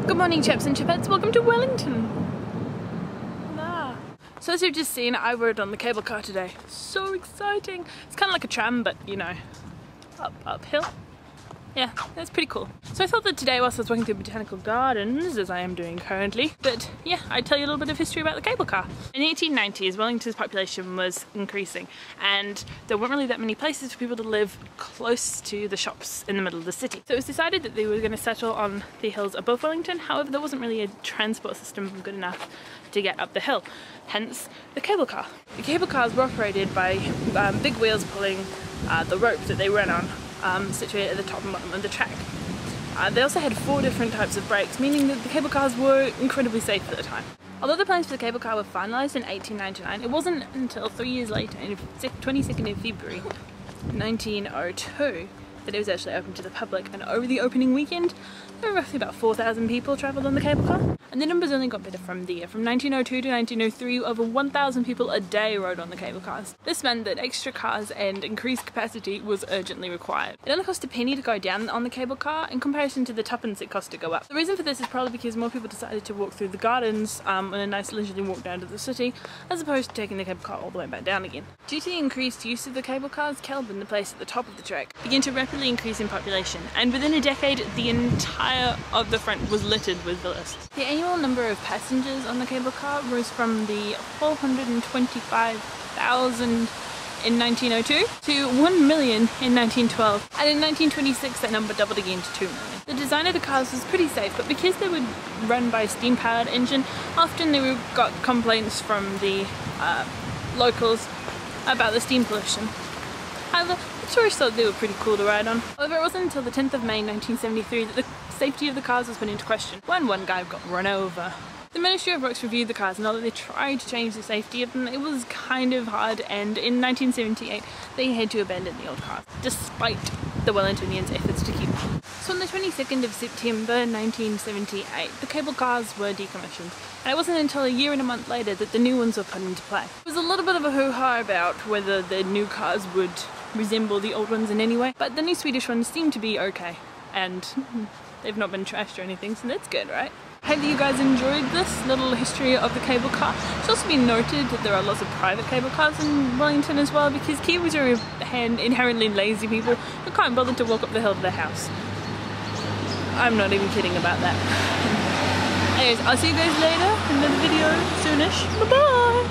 Good morning, chaps and chapettes, welcome to Wellington. So as you've just seen, I rode on the cable car today. So exciting! It's kind of like a tram, but you know, uphill. Yeah, that's pretty cool. So I thought that today, whilst I was walking through Botanical Gardens, as I am doing currently, that yeah, I'd tell you a little bit of history about the cable car. In the 1890s, Wellington's population was increasing, and there weren't really that many places for people to live close to the shops in the middle of the city. So it was decided that they were going to settle on the hills above Wellington. However, there wasn't really a transport system good enough to get up the hill, hence the cable car. The cable cars were operated by big wheels pulling the rope that they ran on, situated at the top and bottom of the track. They also had 4 different types of brakes, meaning that the cable cars were incredibly safe at the time. Although the plans for the cable car were finalised in 1899, it wasn't until 3 years later, in 22nd of February 1902, that it was actually open to the public, and over the opening weekend there were roughly about 4,000 people travelled on the cable car. And the numbers only got better from there. From 1902 to 1903, over 1,000 people a day rode on the cable cars. This meant that extra cars and increased capacity was urgently required. It only cost a penny to go down on the cable car in comparison to the tuppence it cost to go up. The reason for this is probably because more people decided to walk through the gardens on a nice leisurely walk down to the city, as opposed to taking the cable car all the way back down again. Due to the increased use of the cable cars, Kelburn, the place at the top of the track, began to rapidly increase in population, and within a decade the entire of the front was littered with villas. The annual number of passengers on the cable car rose from the 425,000 in 1902 to 1 million in 1912, and in 1926 that number doubled again to 2 million. The design of the cars was pretty safe, but because they would run by a steam-powered engine, often they got complaints from the locals about the steam pollution. However, the tourists thought they were pretty cool to ride on. However, it wasn't until the 10th of May 1973 that the safety of the cars was put into question, when one guy got run over. The Ministry of Works reviewed the cars, and although they tried to change the safety of them, it was kind of hard, and in 1978 they had to abandon the old cars, despite the Wellingtonians' efforts to keep them. So on the 22nd of September 1978, the cable cars were decommissioned, and it wasn't until a year and a month later that the new ones were put into play. There was a little bit of a hoo-ha about whether the new cars would resemble the old ones in any way, but the new Swedish ones seem to be okay, and they've not been trashed or anything, so that's good, right? I hope that you guys enjoyed this little history of the cable car. It's also been noted that there are lots of private cable cars in Wellington as well, because Kiwis are inherently lazy people who can't bother to walk up the hill to their house. I'm not even kidding about that. Anyways, I'll see you guys later in another video soonish. Bye bye!